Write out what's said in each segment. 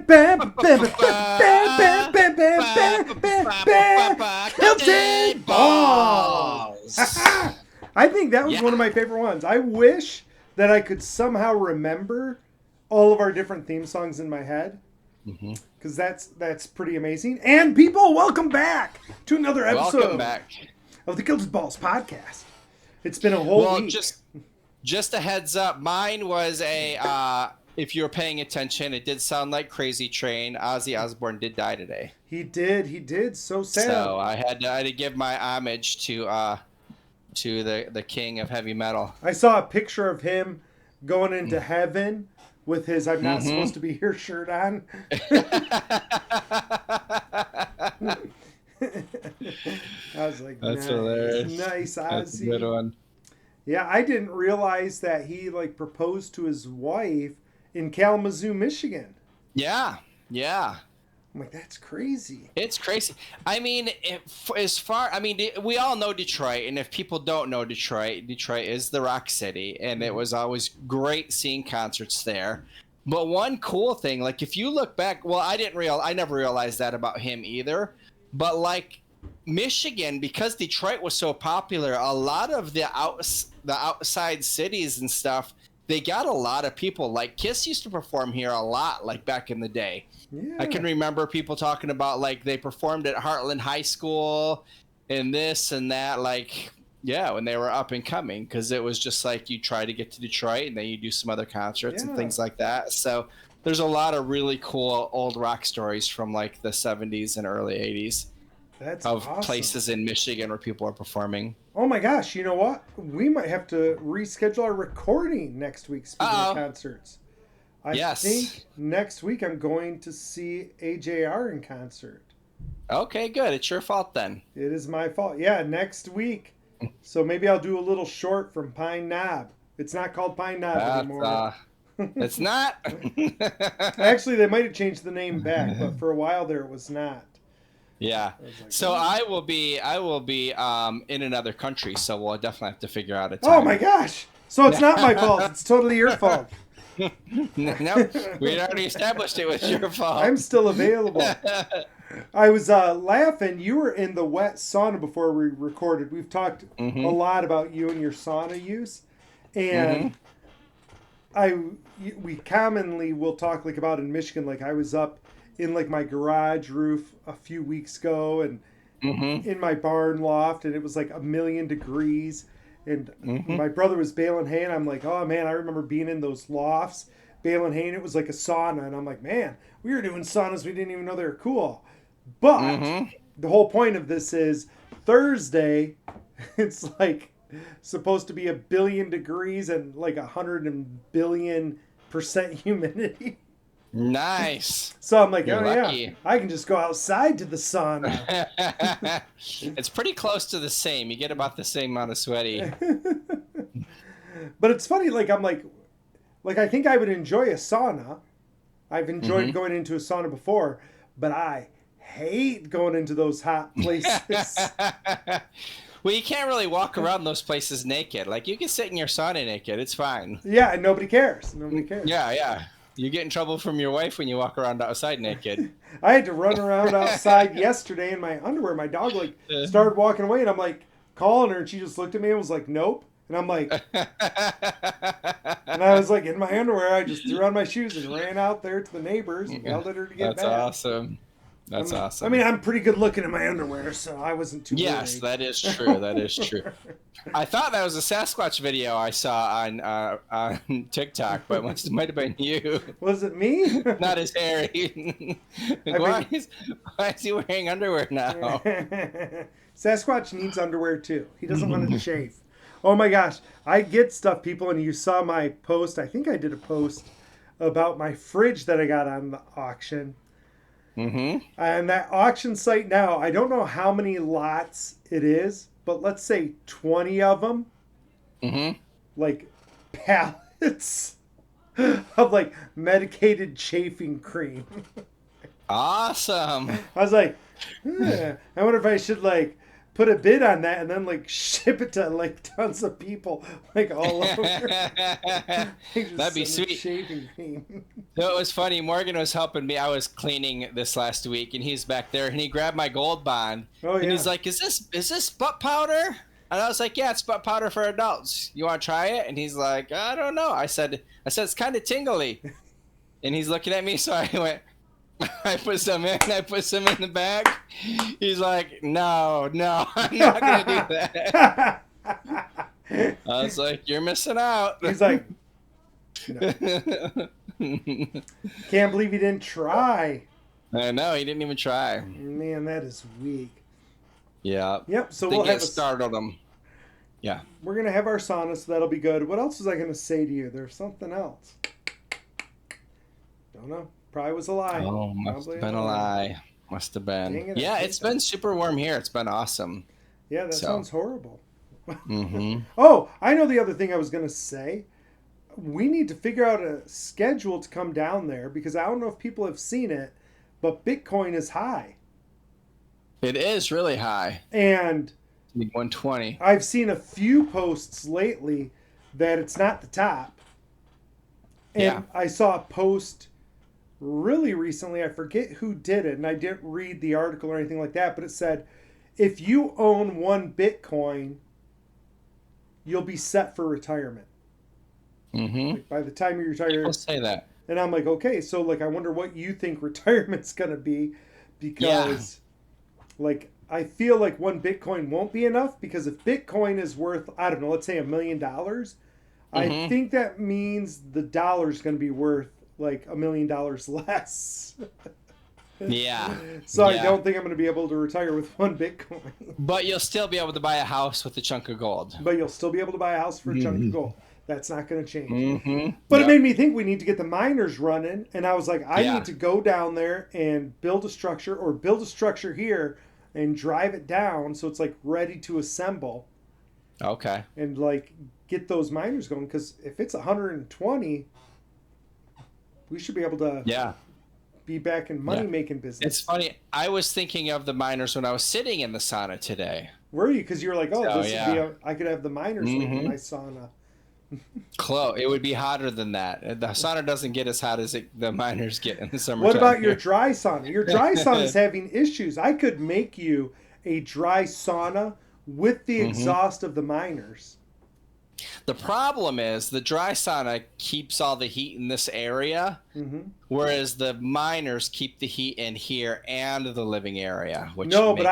Kilted balls. I think that was one of my favorite ones. I wish that I could somehow remember all of our different theme songs in my head, because that's pretty amazing. And people, welcome back to another episode of the Kilted Balls podcast. It's been a whole week. Just a heads up, mine was a if you were paying attention, it did sound like Crazy Train. Ozzy Osbourne did die today. He did. So sad. So I had to give my homage to the king of heavy metal. I saw a picture of him going into heaven with his "I'm not supposed to be here" shirt on. I was like, that's hilarious. Nice, Ozzy. That's a good one. Yeah, I didn't realize that he proposed to his wife in Kalamazoo, Michigan. Yeah. I'm like, that's crazy. It's crazy. I mean, we all know Detroit, and if people don't know Detroit is the rock city, and it was always great seeing concerts there. But one cool thing, if you look back, well, I never realized that about him either. But Michigan, because Detroit was so popular, a lot of the outside cities and stuff, they got a lot of people. Kiss used to perform here a lot, back in the day. Yeah. I can remember people talking about they performed at Heartland High School and this and that, when they were up and coming, because it was just you try to get to Detroit and then you do some other concerts and things like that. So there's a lot of really cool old rock stories from the 70s and early 80s. That's of awesome. Places in Michigan where people are performing. Oh my gosh, you know what? We might have to reschedule our recording next week, speaking of concerts. I think next week I'm going to see AJR in concert. Okay, good. It's your fault then. It is my fault. Yeah, next week. So maybe I'll do a little short from Pine Knob. It's not called Pine Knob anymore. It's not? Actually, they might have changed the name back, but for a while there it was not. Yeah. So I will be in another country, so we'll definitely have to figure out a time. Oh my gosh. So it's not my fault. It's totally your fault. No, we already established it was your fault. I'm still available. I was laughing. You were in the wet sauna before we recorded. We've talked a lot about you and your sauna use. And we commonly will talk about in Michigan, I was up in my garage roof a few weeks ago and in my barn loft, and it was 1,000,000 degrees, and my brother was baling hay, and I'm like, oh man, I remember being in those lofts baling hay, and it was like a sauna, and I'm like, man, we were doing saunas we didn't even know they were cool. But the whole point of this is Thursday, it's supposed to be 1,000,000,000 degrees and 100,000,000,000% humidity. Nice. So I'm like, yeah, I can just go outside to the sauna. It's pretty close to the same. You get about the same amount of sweaty. But it's funny, I think I would enjoy a sauna. I've enjoyed going into a sauna before, but I hate going into those hot places. Well, you can't really walk around those places naked. You can sit in your sauna naked. It's fine. Yeah, and nobody cares. Yeah. You get in trouble from your wife when you walk around outside naked. I had to run around outside yesterday in my underwear. My dog started walking away, and I'm calling her, and she just looked at me and was like, nope. And I'm like, and I was in my underwear. I just threw on my shoes and ran out there to the neighbors and yelled at her to get back. That's awesome. That's awesome. I mean, I'm pretty good looking in my underwear, so I wasn't too Yes, worried. that is true. That is true. I thought that was a Sasquatch video I saw on TikTok, but it might have been you. Was it me? Not as hairy. Why is he wearing underwear now? Sasquatch needs underwear, too. He doesn't want to shave. Oh, my gosh. I get stuff, people, and you saw my post. I think I did a post about my fridge that I got on the auction. And that auction site now, I don't know how many lots it is, but let's say 20 of them, pallets of medicated chafing cream. Awesome. I was like, I wonder if I should put a bid on that and then like ship it to like tons of people like all over. That'd be sweet. Shaving cream. So it was funny. Morgan was helping me. I was cleaning this last week, and he's back there, and he grabbed my Gold Bond, and he's like, "Is this butt powder?" And I was like, "Yeah, it's butt powder for adults. You want to try it?" And he's like, "I don't know." I said it's kind of tingly, and he's looking at me. So I went. I put some in. I put some in the bag. He's like, no, I'm not gonna do that. I was like, you're missing out. He's like, no. Can't believe he didn't try. I know, he didn't even try. Man, that is weak. Yeah. Yep. So we'll have startled him. Yeah. We're gonna have our sauna, so that'll be good. What else was I gonna say to you? There's something else. Don't know. Probably was a lie. Oh, must have been a lie. Must have been. Yeah, it's been super warm here. It's been awesome. Yeah, that sounds horrible. Mm-hmm. Oh, I know the other thing I was going to say. We need to figure out a schedule to come down there because I don't know if people have seen it, but Bitcoin is high. It is really high. And 120. I've seen a few posts lately that it's not the top. And I saw a post really recently, I forget who did it, and I didn't read the article or anything like that, but it said, if you own 1 Bitcoin, you'll be set for retirement. Mm-hmm. Like by the time you retire. People say that. And I'm like, okay, so like I wonder what you think retirement's going to be, because like I feel like 1 Bitcoin won't be enough, because if Bitcoin is worth, I don't know, let's say $1 million, I think that means the dollar's going to be worth like $1 million less. Yeah. So I don't think I'm going to be able to retire with 1 Bitcoin. But you'll still be able to buy a house with a chunk of gold. But you'll still be able to buy a house for a chunk of gold. That's not going to change. But it made me think we need to get the miners running. And I was like, I need to go down there and build a structure, or build a structure here and drive it down so it's like ready to assemble. Okay. And like get those miners going, because if it's 120, we should be able to be back in money-making business. It's funny. I was thinking of the miners when I was sitting in the sauna today. Were you? Because you were like, oh, this would be I could have the miners in my sauna. It would be hotter than that. The sauna doesn't get as hot as the miners get in the summertime. What about your dry sauna? Your dry sauna is having issues. I could make you a dry sauna with the exhaust of the miners. The problem is the dry sauna keeps all the heat in this area, whereas the miners keep the heat in here and the living area. Which but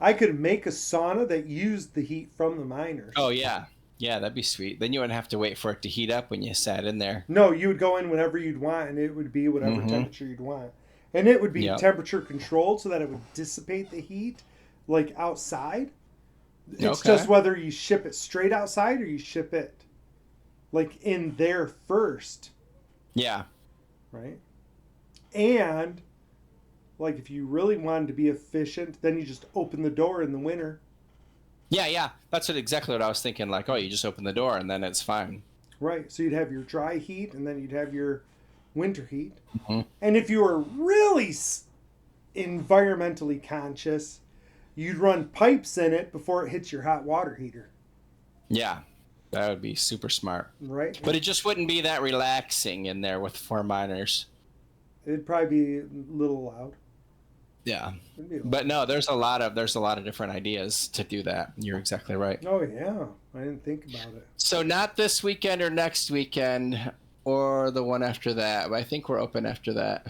I could make a sauna that used the heat from the miners. Oh yeah, that'd be sweet. Then you wouldn't have to wait for it to heat up when you sat in there. No, you would go in whenever you'd want, and it would be whatever temperature you'd want, and it would be temperature controlled so that it would dissipate the heat, like outside. It's just whether you ship it straight outside or you ship it like in there first. Yeah. Right? And like if you really wanted to be efficient, then you just open the door in the winter. Yeah. That's exactly what I was thinking. Like, you just open the door and then it's fine. Right. So you'd have your dry heat and then you'd have your winter heat. And if you were really environmentally conscious, you'd run pipes in it before it hits your hot water heater. Yeah, that would be super smart. Right. But it just wouldn't be that relaxing in there with 4 miners. It'd probably be a little loud. Yeah. But no, there's a lot of different ideas to do that. You're exactly right. Oh yeah. I didn't think about it. So not this weekend or next weekend or the one after that, but I think we're open after that.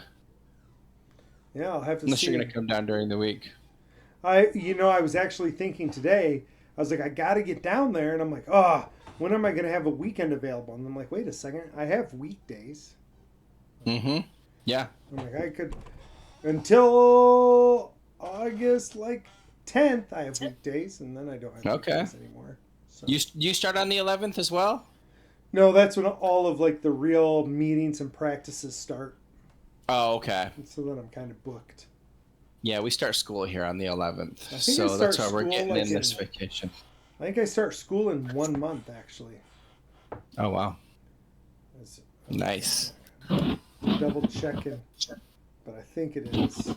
Yeah, I'll have to Unless see. You're going to come down during the week. I was actually thinking today, I was like, I got to get down there. And I'm like, when am I going to have a weekend available? And I'm like, wait a second, I have weekdays. Yeah. I'm like, I could, until August, 10th, I have weekdays. And then I don't have weekdays anymore. So. You start on the 11th as well? No, that's when all of the real meetings and practices start. Oh, okay. And so then I'm kind of booked. Yeah, we start school here on the 11th, so that's why we're getting in this vacation. I think I start school in 1 month, actually. Oh, wow. Nice. Double checking, but I think it is.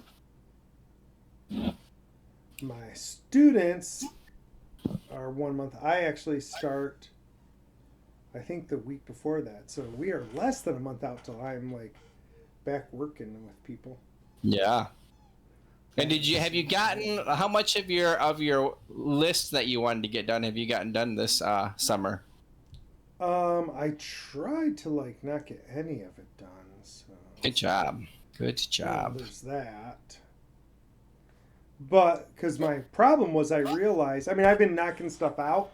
My students are 1 month. I actually start, I think, the week before that. So we are less than a month out till I'm like back working with people. Yeah. And have you gotten, how much of your list that you wanted to get done have you gotten done this summer? I tried to like not get any of it done. So Good job. Good job. there's that. But because my problem was, I realized, I mean, I've been knocking stuff out,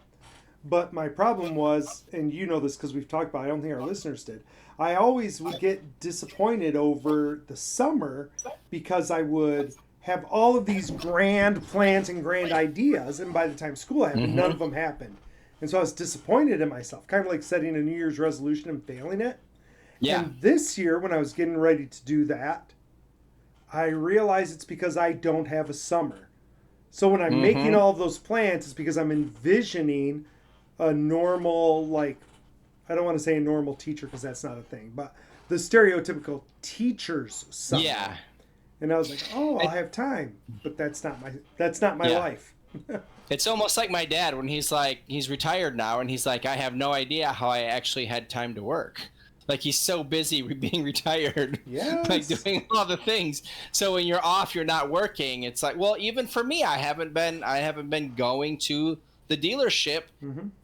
but my problem was, and you know this because we've talked about it, I don't think our listeners did. I always would get disappointed over the summer because I would have all of these grand plans and grand ideas, and by the time school happened, none of them happened. And so I was disappointed in myself, kind of like setting a New Year's resolution and failing it. Yeah. And this year, when I was getting ready to do that, I realized it's because I don't have a summer. So when I'm making all of those plans, it's because I'm envisioning a normal, like, I don't want to say a normal teacher because that's not a thing, but the stereotypical teacher's summer. Yeah. And I was like, oh, I'll have time, but that's not my life. It's almost like my dad when he's retired now, and he's like, I have no idea how I actually had time to work. Like, he's so busy being retired, like doing all the things. So when you're off, you're not working. It's like, well, even for me, I haven't been going to the dealership,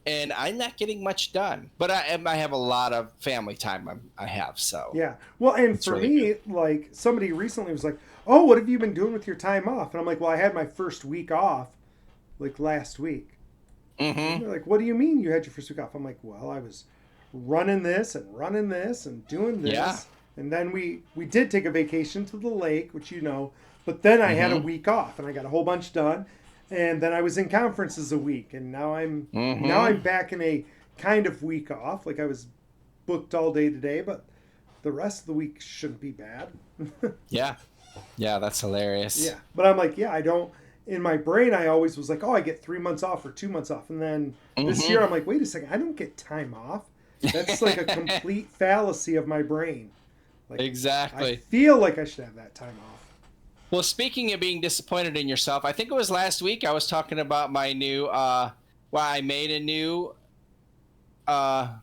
and I'm not getting much done. But I have a lot of family time. I have so. Yeah. Well, and for really me, like, somebody recently was like, "Oh, what have you been doing with your time off?" And I'm like, "Well, I had my first week off, like last week." And they're like, "What do you mean you had your first week off?" I'm like, "Well, I was running this and doing this." Yeah. And then we did take a vacation to the lake, which you know, but then I had a week off and I got a whole bunch done. And then I was in conferences a week, and now I'm back in a kind of week off. Like, I was booked all day today, but the rest of the week shouldn't be bad. Yeah. Yeah, that's hilarious. Yeah. But I'm like, I don't, in my brain, I always was like, oh, I get 3 months off or 2 months off. And then this year I'm like, wait a second, I don't get time off. That's like a complete fallacy of my brain. Like, exactly. I feel like I should have that time off. Well, speaking of being disappointed in yourself, I think it was last week I was talking about my new, I made a new, the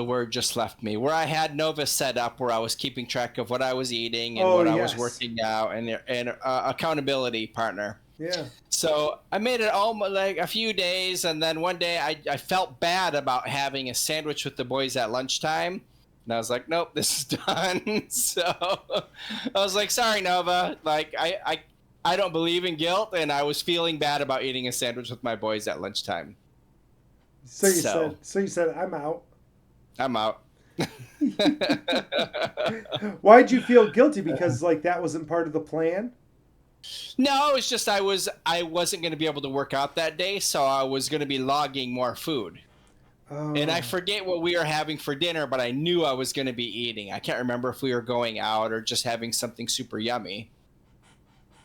word just left me, where I had Nova set up where I was keeping track of what I was eating and I was working out and accountability partner. Yeah. So I made it almost like a few days, and then one day I felt bad about having a sandwich with the boys at lunchtime. And I was like, nope, this is done. So I was like, sorry, Nova. Like, I don't believe in guilt, and I was feeling bad about eating a sandwich with my boys at lunchtime. So you said, I'm out. I'm out. Why'd you feel guilty? Because like that wasn't part of the plan? No, it's just I wasn't going to be able to work out that day, so I was going to be logging more food. Oh. And I forget what we were having for dinner, but I knew I was going to be eating. I can't remember if we were going out or just having something super yummy.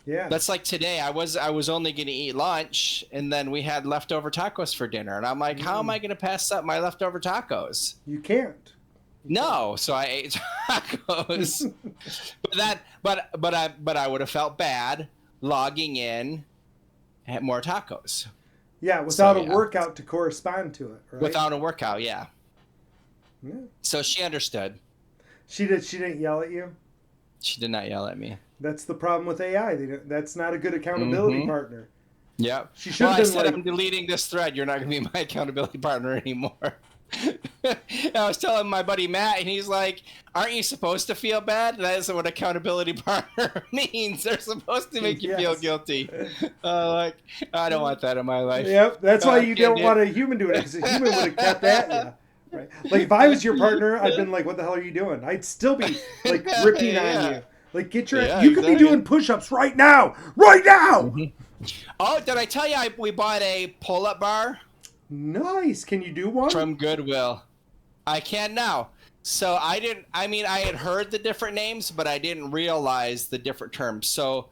Yeah. That's like today. I was only going to eat lunch, and then we had leftover tacos for dinner. And I'm like, how am I going to pass up my leftover tacos? You can't. No, so I ate tacos. but I would have felt bad logging in at more tacos. Yeah, without a workout to correspond to it, right? Without a workout, yeah. Yeah. So she understood. She didn't yell at you? She did not yell at me. That's the problem with AI. That's not a good accountability partner. Yeah. She should have been I'm deleting this thread. You're not going to be my accountability partner anymore. I was telling my buddy Matt, and he's like, aren't you supposed to feel bad? That is what accountability partner means. They're supposed to make you feel guilty. Like, I don't want that in my life. Yep, that's why you don't want a human doing it, because a human would have kept at you. Right? Like, if I was your partner, I'd been like, what the hell are you doing? I'd still be, like, ripping on you. Like, you could be doing push-ups right now! Right now! Mm-hmm. Oh, did I tell you we bought a pull-up bar? Nice. Can you do one? From Goodwill. I can now. So I had heard the different names, but I didn't realize the different terms. So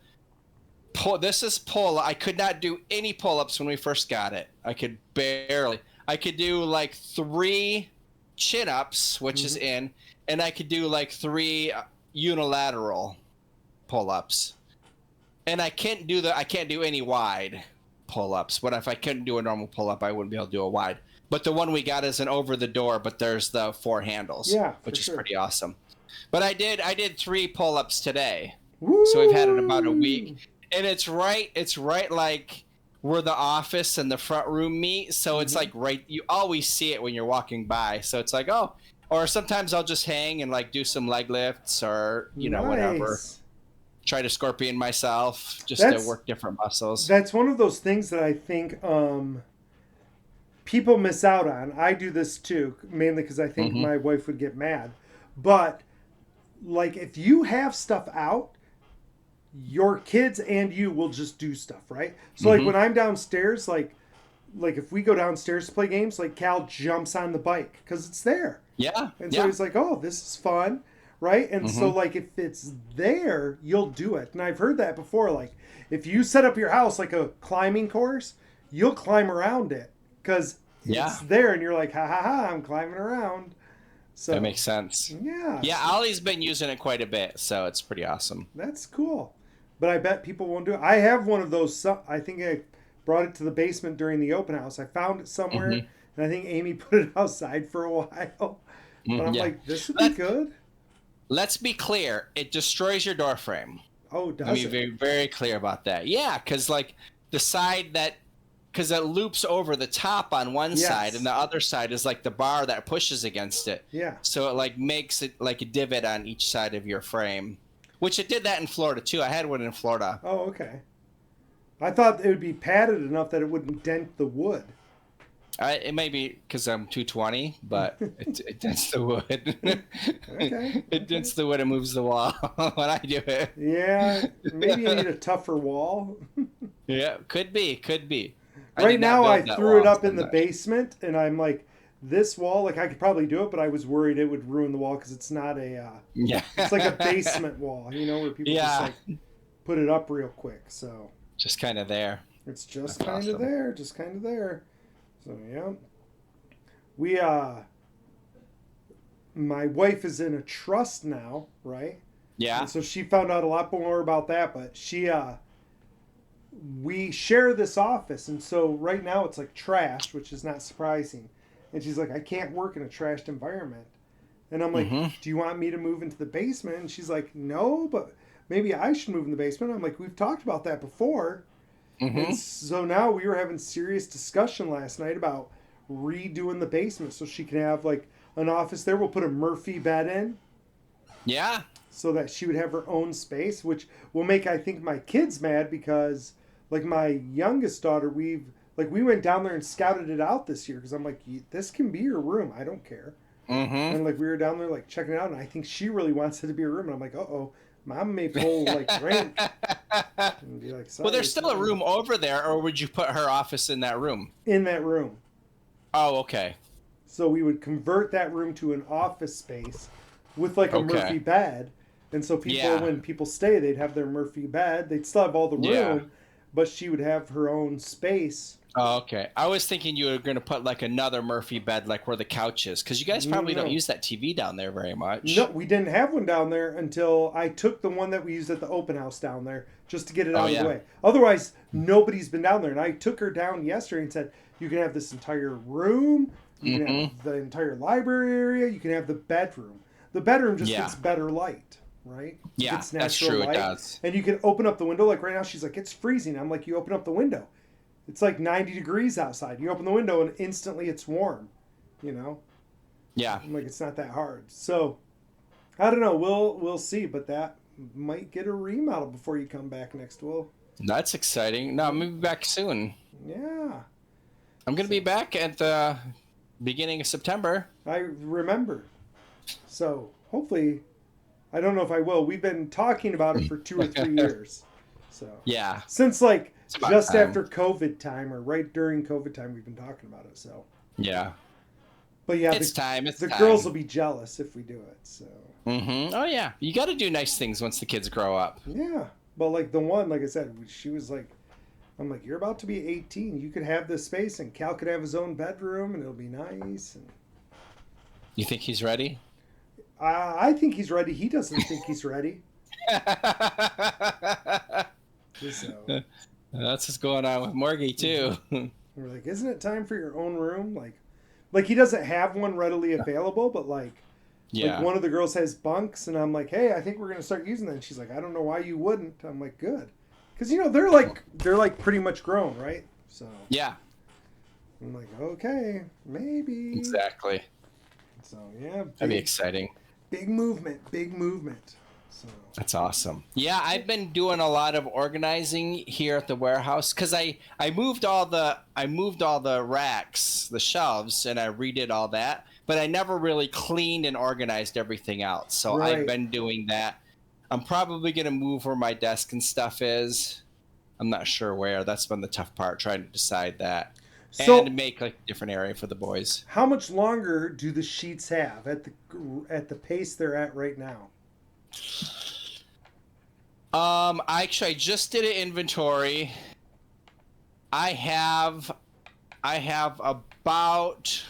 this is pull. I could not do any pull-ups when we first got it. I could barely. I could do like 3 chin-ups, which is in, and I could do like 3 unilateral pull-ups. And I can't do any wide pull-ups. But if I couldn't do a normal pull-up, I wouldn't be able to do a wide. But the one we got is an over the door, but there's the 4 handles, Yeah, for which is sure. pretty awesome. But I did 3 pull-ups today. Woo! So we've had it about a week. And it's right like where the office and the front room meet. So it's like you always see it when you're walking by. So it's like, oh, or sometimes I'll just hang and like do some leg lifts or, whatever. Try to scorpion myself just to work different muscles. That's one of those things that I think people miss out on. I do this too, mainly because I think my wife would get mad. But like if you have stuff out, your kids and you will just do stuff, right? So like when I'm downstairs, like if we go downstairs to play games, like Cal jumps on the bike because it's there. Yeah. And so he's like, oh, this is fun, right? And so like if it's there, you'll do it. And I've heard that before. Like if you set up your house like a climbing course, you'll climb around it because it's there and you're like, ha ha ha, I'm climbing around. So that makes sense. Yeah. Yeah, Ollie's been using it quite a bit, so it's pretty awesome. That's cool. But I bet people won't do it. I have one of those. I think I brought it to the basement during the open house. I found it somewhere, and I think Amy put it outside for a while. But I'm like, this would be good. Let's be clear. It destroys your door frame. Oh, does it? Let me be very, very clear about that. Yeah, because like the side because it loops over the top on one side, and the other side is like the bar that pushes against it. Yeah. So it like makes it like a divot on each side of your frame. Which it did that in Florida, too. I had one in Florida. Oh, okay. I thought it would be padded enough that it wouldn't dent the wood. It may be because I'm 220, but it dents the wood. Okay. It dents the wood and moves the wall when I do it. Yeah. Maybe you need a tougher wall. Yeah, could be. Right now, I threw it up in the basement, and I'm like, this wall, like I could probably do it, but I was worried it would ruin the wall because it's not a, it's like a basement wall, where people just like put it up real quick. So just kind of there. It's just kind of there, So yeah, my wife is in a trust now, right? Yeah. And so she found out a lot more about that, but we share this office, and so right now it's like trashed, which is not surprising. And she's like, I can't work in a trashed environment. And I'm like, do you want me to move into the basement? And she's like, no, but maybe I should move in the basement. I'm like, we've talked about that before. And so now we were having serious discussion last night about redoing the basement so she can have like an office there. We'll put a Murphy bed in. Yeah. So that she would have her own space, which will make, I think, my kids mad because like my youngest daughter, we went down there and scouted it out this year because I'm like, this can be your room. I don't care. And like we were down there like checking it out, and I think she really wants it to be her room. And I'm like, Mom may pull like rank. And be like, well, there's still a room over there, or would you put her office in that room? In that room. Oh, okay. So we would convert that room to an office space with like a Murphy bed, and so when people stay, they'd have their Murphy bed. They'd still have all the room. But she would have her own space. Oh, okay. I was thinking you were going to put like another Murphy bed, like where the couch is, because you guys probably don't use that TV down there very much. No, we didn't have one down there until I took the one that we used at the open house down there just to get it out of the way. Otherwise, nobody's been down there. And I took her down yesterday and said, you can have this entire room, you can have the entire library area, you can have the bedroom. The bedroom just gets better light. Right? Yeah, that's true. Light. It does. And you can open up the window. Like right now, she's like, it's freezing. I'm like, you open up the window. It's like 90 degrees outside. You open the window and instantly it's warm. Yeah. I'm like, it's not that hard. So, I don't know. We'll see. But that might get a remodel before you come back next. That's exciting. No, I'm going to be back soon. Yeah. I'm going to be back at the beginning of September. I remember. So, hopefully... I don't know if I will. We've been talking about it for 2 or 3 years. So yeah, since like just after COVID time or right during COVID time, we've been talking about it. So yeah, but yeah, it's time. The girls will be jealous if we do it. So oh yeah, you got to do nice things once the kids grow up. Yeah, but like the one, like I said, she was like, I'm like, you're about to be 18. You could have this space, and Cal could have his own bedroom, and it'll be nice. And you think he's ready? I think he's ready. He doesn't think he's ready. So That's what's going on with Morgie too. we're like, isn't it time for your own room? Like he doesn't have one readily available, but like Yeah. one of the girls has bunks, and I'm like, hey, I think we're gonna start using that. And she's like, I don't know why you wouldn't. I'm like, good, because they're like pretty much grown, right? So Yeah. I'm like, okay, maybe. Exactly. So yeah, That'd be exciting. Big movement, big movement. So that's awesome. Yeah, I've been doing a lot of organizing here at the warehouse because I moved all the racks, the shelves, and I redid all that. But I never really cleaned and organized everything else. So Right. I've been doing that. I'm probably gonna move where my desk and stuff is. I'm not sure where. That's been the tough part, trying to decide that. So, and make like a different area for the boys. How much longer do the sheets have at the pace they're at right now? I just did an inventory. I have about,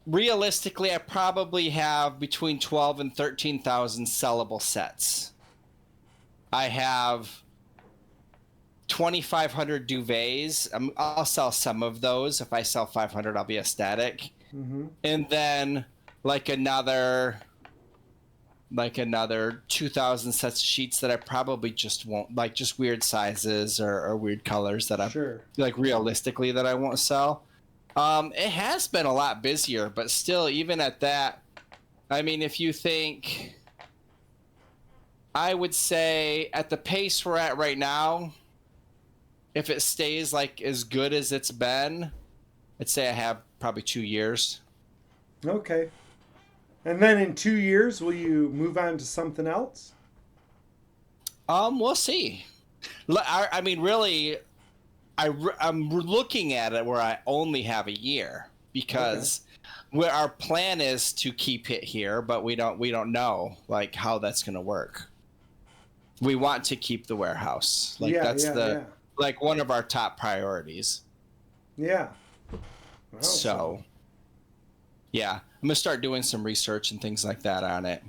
realistically, I probably have between 12 and 13,000 sellable sets. I have 2,500 duvets. I'll sell some of those. If I sell 500, I'll be ecstatic. Mm-hmm. And then like another 2,000 sets of sheets that I probably just won't, like just weird sizes or weird colors that I'm like realistically that I won't sell. It has been a lot busier, but still, even at that, I mean, if you think, I would say at the pace we're at right now, if it stays like as good as it's been, I'd say I have probably 2 years. Okay. And then in 2 years, will you move on to something else? We'll see. I mean, really, I'm looking at it where I only have a year because where our plan is to keep it here, but we don't know like how that's going to work. We want to keep the warehouse. Like like one of our top priorities. Yeah. Well, so yeah, I'm gonna start doing some research and things like that on it.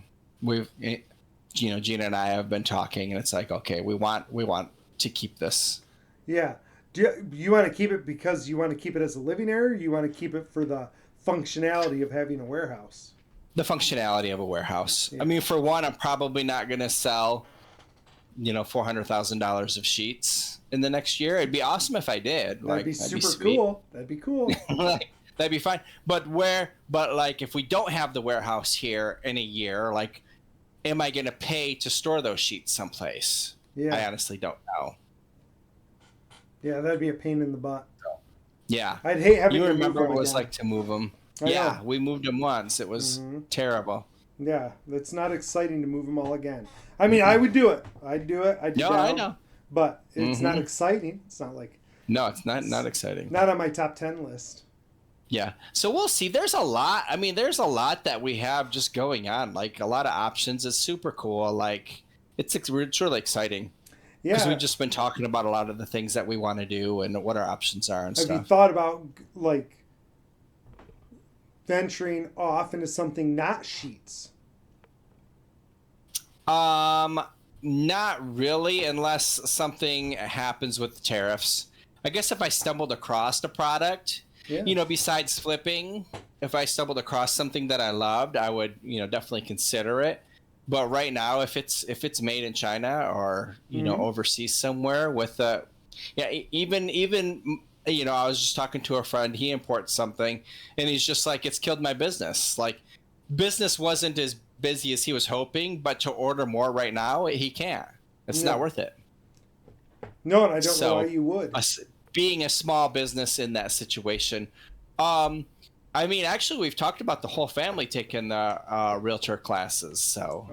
Gina and I have been talking, and it's like, okay, we want to keep this. Yeah. Do you want to keep it because you want to keep it as a living area, or you want to keep it for the functionality of having a warehouse? The functionality of a warehouse. Yeah. I mean, for one, I'm probably not gonna sell, $400,000 of sheets in the next year. It'd be awesome if I did. That'd be super cool. That'd be cool. That'd be fine. But like if we don't have the warehouse here in a year, like, am I going to pay to store those sheets someplace? Yeah. I honestly don't know. Yeah, that'd be a pain in the butt. Yeah. I'd hate having to move them. You remember what it was again. like to move them? Yeah, we moved them once. It was terrible. Yeah, it's not exciting to move them all again. I mean, I would do it. I'd do it. I'd do it. I know. But it's not exciting. It's not like... No, it's not exciting. Not on my top 10 list. Yeah. So we'll see. There's a lot. I mean, there's a lot that we have just going on. Like a lot of options. It's super cool. Like it's really exciting. Yeah. Because we've just been talking about a lot of the things that we want to do and what our options are and stuff. Have you thought about like venturing off into something not sheets? Not really, unless something happens with the tariffs. I guess if I stumbled across a product, besides flipping, if I stumbled across something that I loved, I would, definitely consider it. But right now, if it's made in China or, overseas somewhere with even I was just talking to a friend, he imports something and he's just like, it's killed my business. Like business wasn't as busy as he was hoping, but to order more right now, he can't. It's not worth it. No, and I don't know why you would. Being a small business in that situation. I mean, actually, we've talked about the whole family taking the realtor classes. So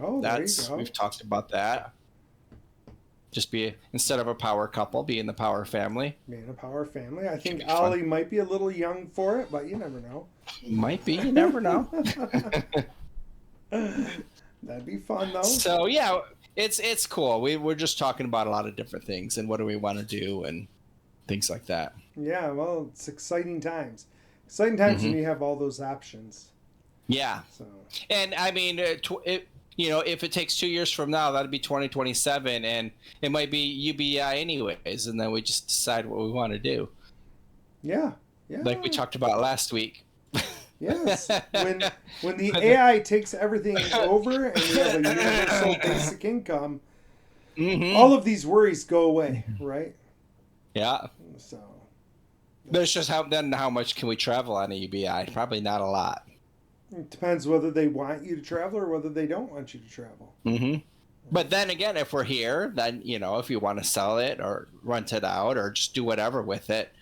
we've talked about that. Just instead of a power couple, be in the power family. Being a power family. I think Ollie might be a little young for it, but you never know. Might be. You never know. That'd be fun though. So yeah, it's cool. We're just talking about a lot of different things and what do we want to do and things like that. Yeah, well, it's exciting times. Exciting times when you have all those options. Yeah. So. And I mean, if it takes 2 years from now, that'd be 2027, and it might be UBI anyways, and then we just decide what we want to do. Yeah, yeah. Like we talked about last week. Yes. When the AI takes everything over and we have a universal basic income, all of these worries go away, right? Yeah. So. There's just how much can we travel on a UBI? Probably not a lot. It depends whether they want you to travel or whether they don't want you to travel. But then again, if we're here, then, if you want to sell it or rent it out or just do whatever with it,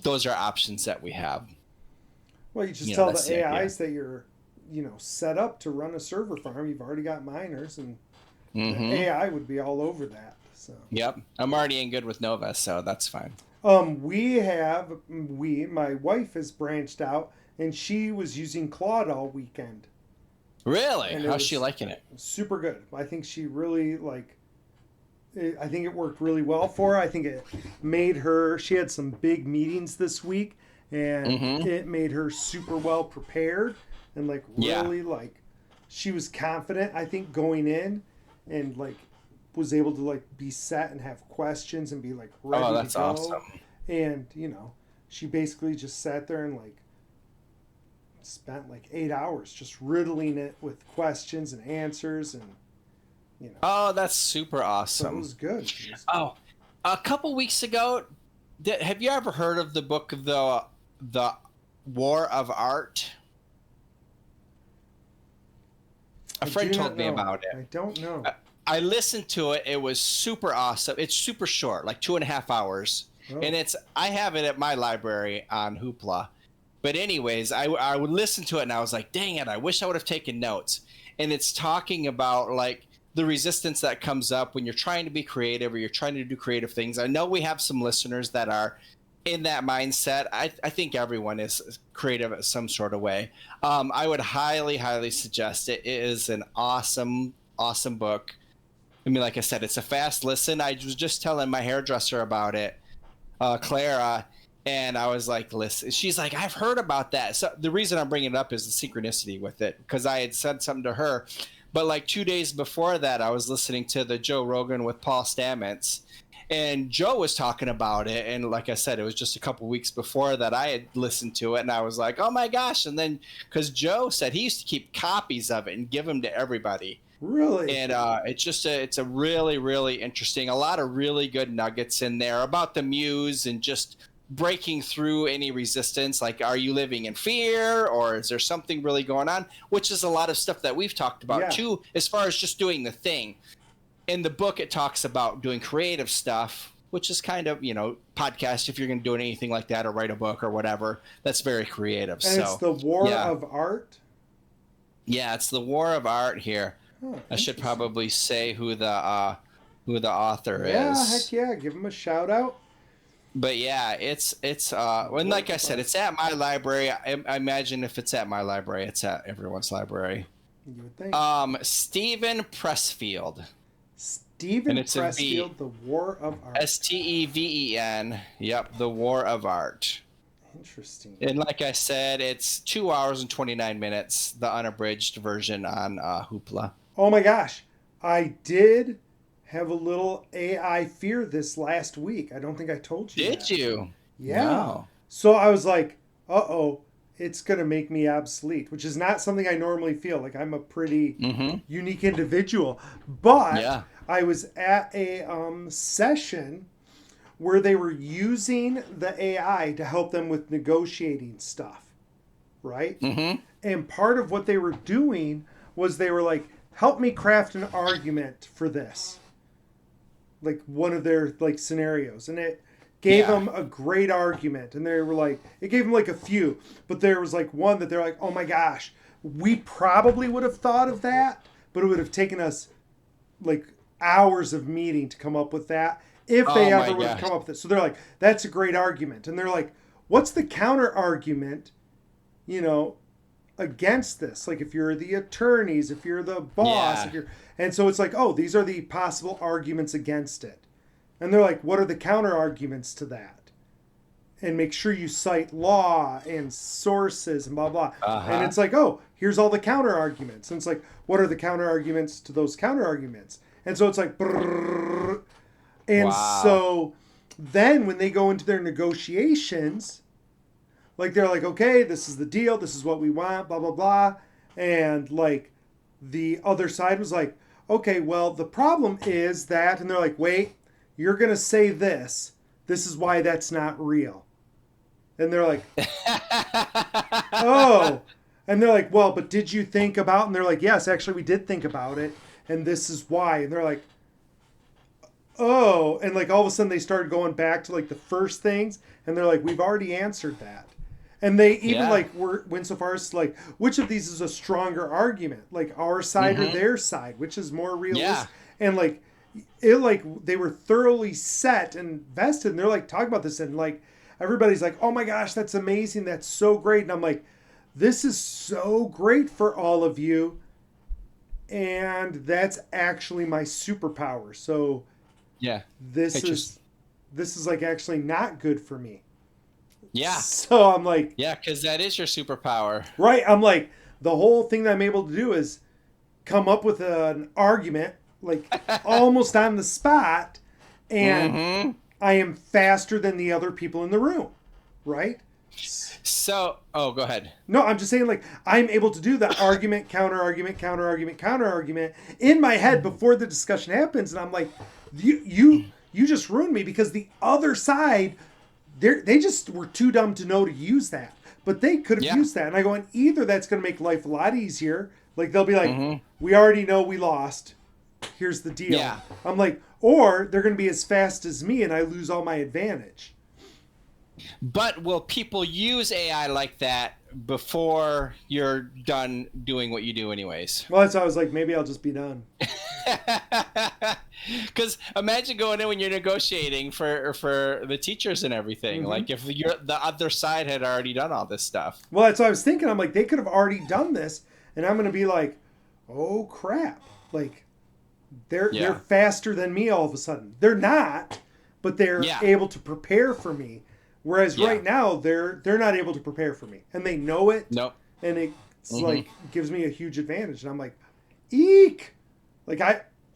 those are options that we have. Well, you just tell the AIs that you're, set up to run a server farm. You've already got miners, and the AI would be all over that. So. Yep. I'm already in good with Nova, so that's fine. My wife has branched out, and she was using Claude all weekend. Really? How's she liking it? Super good. I think she really, I think it worked really well for her. I think it made her, she had some big meetings this week, and it made her super well prepared, and really she was confident, I think, going in, and was able to be set and have questions and be ready to go. That's awesome. And she basically just sat there and spent 8 hours just riddling it with questions and answers, and Oh, that's super awesome. So it was good. Oh, a couple weeks ago, have you ever heard of the book of the War of Art? A friend told me about it. I don't know. I listened to it. It was super awesome. It's super short, 2.5 hours. Oh. And I have it at my library on Hoopla. But anyways, I would listen to it and I was like, dang it, I wish I would have taken notes. And it's talking about the resistance that comes up when you're trying to be creative or you're trying to do creative things. I know we have some listeners that are in that mindset. I think everyone is creative in some sort of way. I would highly, highly suggest it. It is an awesome, awesome book. I mean, like I said, it's a fast listen. I was just telling my hairdresser about it, Clara, and I was like, listen. She's like, I've heard about that. So the reason I'm bringing it up is the synchronicity with it, because I had said something to her. But 2 days before that, I was listening to the Joe Rogan with Paul Stamets, and Joe was talking about it. And like I said, it was just a couple weeks before that I had listened to it, and I was like, oh my gosh. And then because Joe said he used to keep copies of it and give them to everybody. Really? And it's a really, really interesting, a lot of really good nuggets in there about the muse and just breaking through any resistance. Are you living in fear, or is there something really going on? Which is a lot of stuff that we've talked about too, as far as just doing the thing. In the book, it talks about doing creative stuff, which is kind of, podcast, if you're going to do anything like that or write a book or whatever, that's very creative. And it's the War of Art? Yeah, it's the War of Art here. Oh, I should probably say who the author is. Yeah, heck yeah, give him a shout out. But yeah, it's and like I said, it's at my library. I imagine if it's at my library, it's at everyone's library. You would think. Steven Pressfield. Steven Pressfield, The War of Art. Steven. Yep, The War of Art. Interesting. And like I said, it's 2 hours and 29 minutes, the unabridged version on Hoopla. Oh my gosh. I did have a little AI fear this last week. I don't think I told you Did you? Yeah. Wow. So I was like, uh-oh, it's going to make me obsolete, which is not something I normally feel. I'm a pretty unique individual. But I was at a session where they were using the AI to help them with negotiating stuff, right? And part of what they were doing was they were like, help me craft an argument for this. One of their scenarios. And it gave them a great argument. And they were like, it gave them a few, but there was one that they're like, oh my gosh, we probably would have thought of that, but it would have taken us hours of meeting to come up with that. If they ever would have come up with it. So they're like, that's a great argument. And they're like, what's the counter argument, against this? If you're the attorneys, if you're the boss, and so it's these are the possible arguments against it. And they're like, what are the counter arguments to that? and make sure you cite law and sources and blah blah. And Uh-huh. it's like, oh, here's all the counter arguments. And it's like, what are the counter arguments to those counter arguments? And so it's like, brrr. And Wow. so then when they go into their negotiations, like they're like, okay, this is the deal, this is what we want, blah blah blah. And like the other side was like, okay, well, the problem is that, and they're like, wait, you're gonna say this. This is why that's not real. And they're like, oh. And they're like, well, but did you think about? And they're like, yes, actually, we did think about it. And this is why. And they're like, oh. And like all of a sudden they started going back to like the first things. And they're like, we've already answered that. And they even Yeah. like went so far as to like, which of these is a stronger argument? Like our side or their side? Which is more Yeah. realistic? And like, it like they were thoroughly set and vested. And they're like talking about this. And like, everybody's like, oh my gosh, that's amazing. That's so great. And I'm like, this is so great for all of you. And that's actually my superpower. So Yeah. this Pictures. is this is like actually not good for me. Yeah. So I'm like, Yeah, because that is your superpower. right, I'm like, the whole thing that I'm able to do is come up with an argument like almost on the spot, and Mm-hmm. I am faster than the other people in the room, right? So, oh, go ahead. No, I'm just saying, like, I'm able to do the argument, counter argument, counter argument, counter argument in my head before the discussion happens, and I'm like, you just ruined me, because the other side, they just were too dumb to know to use that, but they could have Yeah. used that, and I go, and either that's going to make life a lot easier, like they'll be like, Mm-hmm. we already know we lost, here's the deal. Yeah. I'm like, or they're going to be as fast as me, and I lose all my advantage. But will people use AI like that before you're done doing what you do, anyways? Well, that's why I was like, maybe I'll just be done. Because imagine going in when you're negotiating for the teachers and everything. Mhm. Like if the other side had already done all this stuff. Well, that's what I was thinking. I'm like, they could have already done this, and I'm going to be like, oh crap! Like, they're Yeah. faster than me all of a sudden. They're not, but they're Yeah. able to prepare for me. Whereas Yeah. right now, they're not able to prepare for me, and they know it, Nope. and it's Mhm. like gives me a huge advantage. And I'm like, eek! Like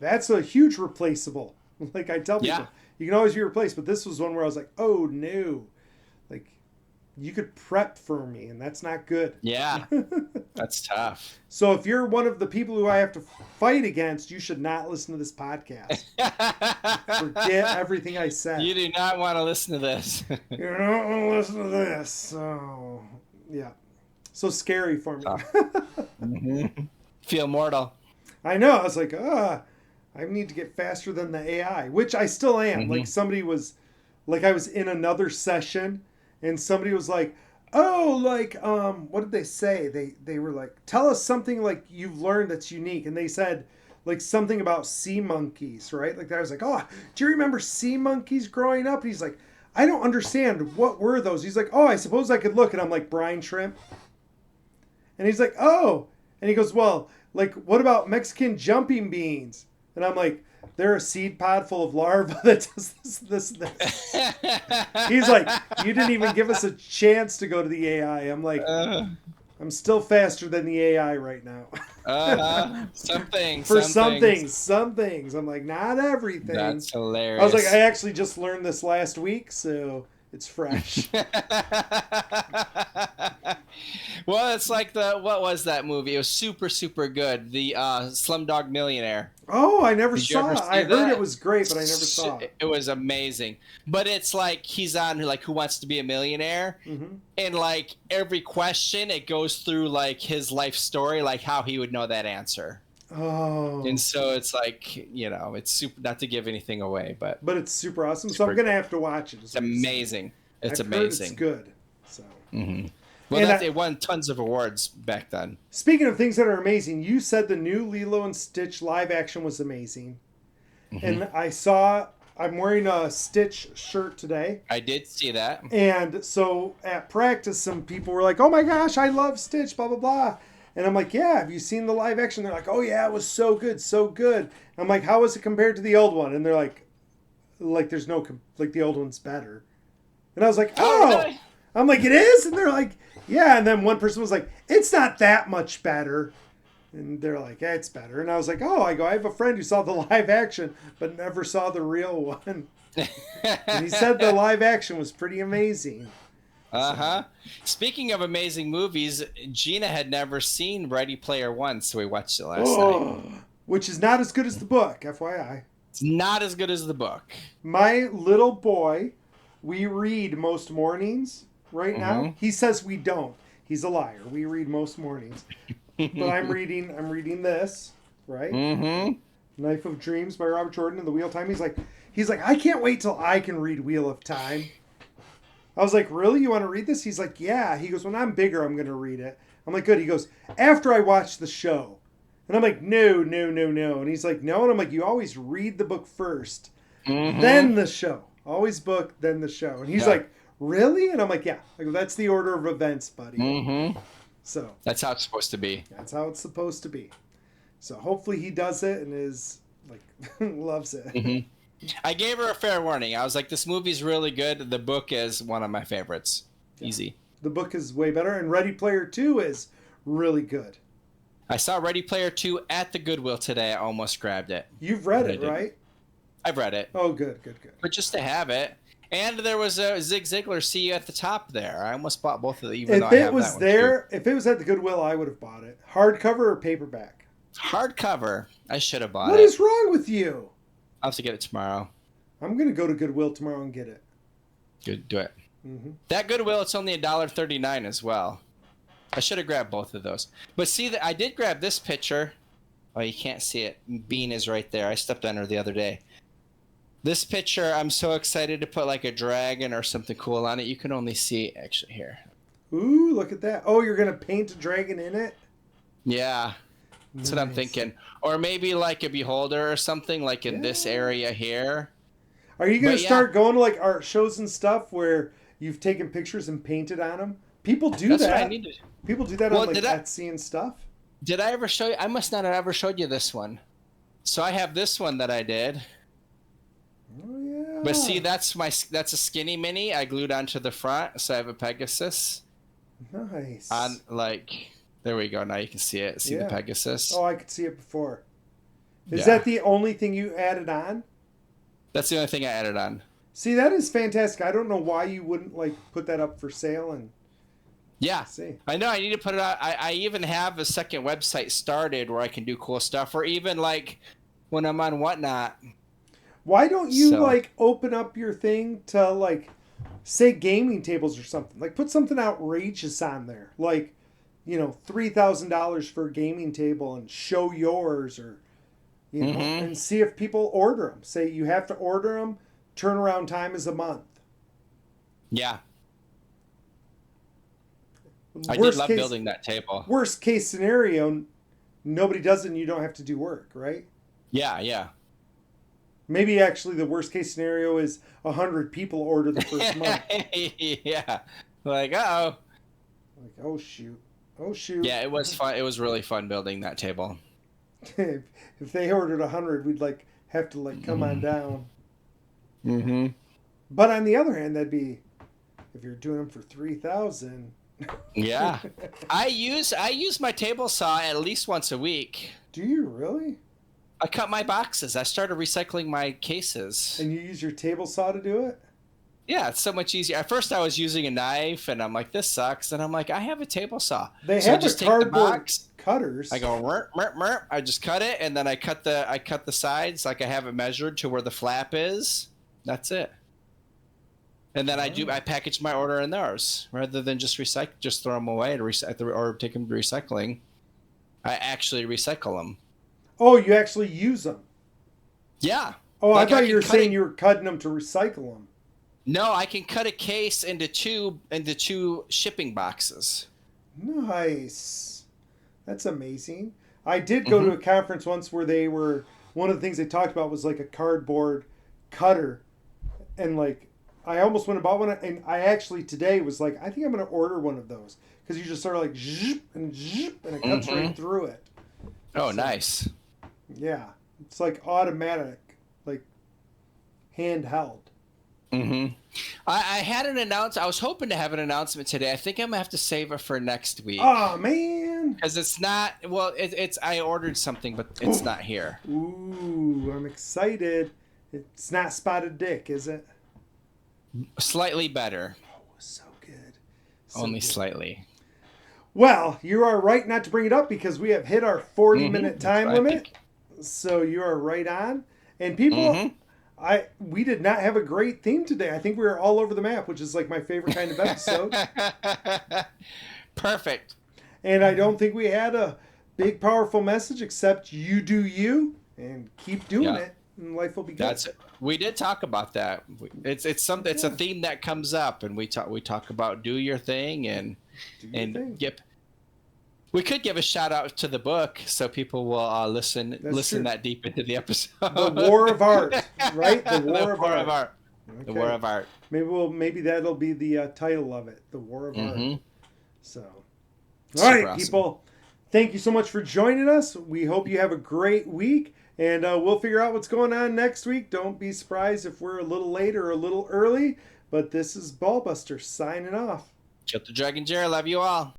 that's a huge replaceable. Like I tell people, Yeah. you can always be replaced, but this was one where I was like, oh no, like you could prep for me, and that's not good. Yeah. That's tough. So if you're one of the people who I have to fight against, you should not listen to this podcast. Forget everything I said. You do not want to listen to this. You don't want to listen to this. So yeah, so scary for me. Mhm. Feel mortal. I know. I was like, I need to get faster than the AI, which I still am. Mhm. Like somebody was, like I was in another session, and somebody was like, "Oh, like, what did they say? They were like, tell us something like you've learned that's unique," and they said like something about sea monkeys, right? Like I was like, "Oh, do you remember sea monkeys growing up?" And he's like, "I don't understand. What were those?" He's like, "Oh, I suppose I could look," and I'm like, "Brine shrimp." And he's like, "Oh," and he goes, "Well, like, what about Mexican jumping beans?" And I'm like, "They're a seed pod full of larvae that does this." He's like, "You didn't even give us a chance to go to the AI." I'm like, "I'm still faster than the AI right now." Some things. For some things. I'm like, not everything. That's hilarious. I was like, I actually just learned this last week, so it's fresh. Well, it's like what was that movie? It was super, super good. The Slumdog Millionaire. Oh, I never Did you saw ever it. see I heard that? it was great, but I never saw it. It was amazing. But it's like he's on like Who Wants to Be a Millionaire, Mm-hmm. and like every question, it goes through like his life story, like how he would know that answer. Oh. And so it's like, it's super, not to give anything away, but But it's super awesome, so I'm going to have to watch it. it's amazing. It's I've amazing. heard it's good. So. Mm-hmm. Well, And it won tons of awards back then. Speaking of things that are amazing, you said the new Lilo and Stitch live action was amazing. Mm-hmm. And I'm wearing a Stitch shirt today. I did see that. And so at practice, some people were like, "Oh my gosh, I love Stitch, blah, blah, blah." And I'm like, "Yeah, have you seen the live action?" They're like, "Oh yeah, it was so good, so good." I'm like, "How was it compared to the old one?" And they're like there's no, like the old one's better. And I was like, Oh, oh. really? I'm like, it is? And they're like, yeah. And then one person was like, it's not that much better. And they're like, yeah, it's better. And I was like, oh, I have a friend who saw the live action, but never saw the real one. And he said the live action was pretty amazing. Uh-huh. Speaking of amazing movies, Gina had never seen Ready Player One, so we watched it last night. Which is not as good as the book, FYI. It's not as good as the book. My little boy, we read most mornings right now. He says we don't. He's a liar. We read most mornings. But I'm reading this, right? Knife of Dreams by Robert Jordan and The Wheel of Time. He's like, I can't wait till I can read Wheel of Time. I was like, really? You want to read this? He's like, yeah. He goes, when I'm bigger, I'm going to read it. I'm like, good. He goes, after I watch the show. And I'm like, no. And he's like, no. And I'm like, you always read the book first, then the show. Always book, then the show. And he's like, really? And I'm like, yeah. I go, that's the order of events, buddy. So that's how it's supposed to be. That's how it's supposed to be. So hopefully he does it and is like loves it. I gave her a fair warning. I was like, this movie's really good. The book is one of my favorites. Easy. The book is way better, and Ready Player 2 is really good. I saw Ready Player 2 at the Goodwill today. I almost grabbed it. You've read it, right? I've read it. Oh, good. But just to have it. And there was a Zig Ziglar See You at the Top there. I almost bought both of them, even though I have that one if it was at the Goodwill, I would have bought it. Hardcover or paperback? Hardcover. I should have bought it. What is wrong with you? I'll have to get it tomorrow. I'm going to go to Goodwill tomorrow and get it. Good, do it. That Goodwill, it's only $1.39 as well. I should have grabbed both of those. But see, I did grab this picture. Oh, you can't see it. Bean is right there. I stepped on her the other day. This picture, I'm so excited to put like a dragon or something cool on it. You can only see actually here. Ooh, look at that. Oh, you're going to paint a dragon in it? Yeah. That's what I'm thinking. Or maybe like a beholder or something like in this area here. Are you going to start going to like art shows and stuff where you've taken pictures and painted on them? People do That's that. What I need to... People do that on like Etsy and stuff. Did I ever show you? I must not have ever showed you this one. So I have this one that I did. Oh yeah. But see, that's a skinny mini I glued onto the front, so I have a Pegasus. Nice. On like, there we go. Now you can see it. See the Pegasus. Oh, I could see it before. Is that the only thing you added on? That's the only thing I added on. See, that is fantastic. I don't know why you wouldn't like put that up for sale and. Yeah, I know. I need to put it out. I even have a second website started where I can do cool stuff, or even like when I'm on Whatnot. Why don't you like open up your thing to like say gaming tables or something? Like put something outrageous on there, like $3,000 for a gaming table, and show yours, or and see if people order them. Say you have to order them. Turnaround time is a month. Yeah. I did love building that table. Worst case scenario, nobody does it and you don't have to do work, right? Yeah. Maybe actually the worst case scenario is 100 people order the first month. Yeah. Like, uh-oh. Like, oh, shoot. Yeah, it was fun. It was really fun building that table. If they ordered 100, we'd like have to like come on down. But on the other hand, that'd be, if you're doing them for 3,000... Yeah. I use my table saw at least once a week. Do you really? I cut my boxes. I started recycling my cases. And you use your table saw to do it? Yeah, it's so much easier. At first I was using a knife and I'm like, this sucks. And I'm like, I have a table saw. They have just cardboard cutters. I go merp. I just cut it, and then I cut the sides like I have it measured to where the flap is. That's it. And then I package my order in theirs rather than just throw them away or take them to recycling. I actually recycle them. Oh, you actually use them? Yeah. Oh, like I thought you were saying you were cutting them to recycle them. No, I can cut a case into two shipping boxes. Nice. That's amazing. I did go to a conference once where one of the things they talked about was like a cardboard cutter, and like I almost went and bought one, and I actually today was like, I think I'm going to order one of those, because you just sort of like zip, and it cuts right through it. Oh, so, nice. Yeah. It's like automatic, like handheld. Mm-hmm. I had an announcement. I was hoping to have an announcement today. I think I'm gonna have to save it for next week. Oh man! Because it's not. Well, it's. I ordered something, but it's not here. Ooh, I'm excited. It's not spotted dick, is it? Slightly better. Oh, so good. So Only good. slightly. Well, you are right not to bring it up because we have hit our 40-minute time limit. So you are right on. And people, we did not have a great theme today. I think we were all over the map, which is like my favorite kind of episode. Perfect. And I don't think we had a big, powerful message except you do you and keep doing it, and life will be good. That's it. We did talk about that. It's something. It's a theme that comes up, and we talk about do your thing and yep. We could give a shout out to the book so people will listen that deep into the episode. The War of Art, right? The War of Art. Okay. The War of Art. Maybe that'll be the title of it, The War of Art. So, all right, awesome. People. Thank you so much for joining us. We hope you have a great week, and we'll figure out what's going on next week. Don't be surprised if we're a little late or a little early, but this is Ballbuster signing off. Kilted Dragon Jerry, love you all.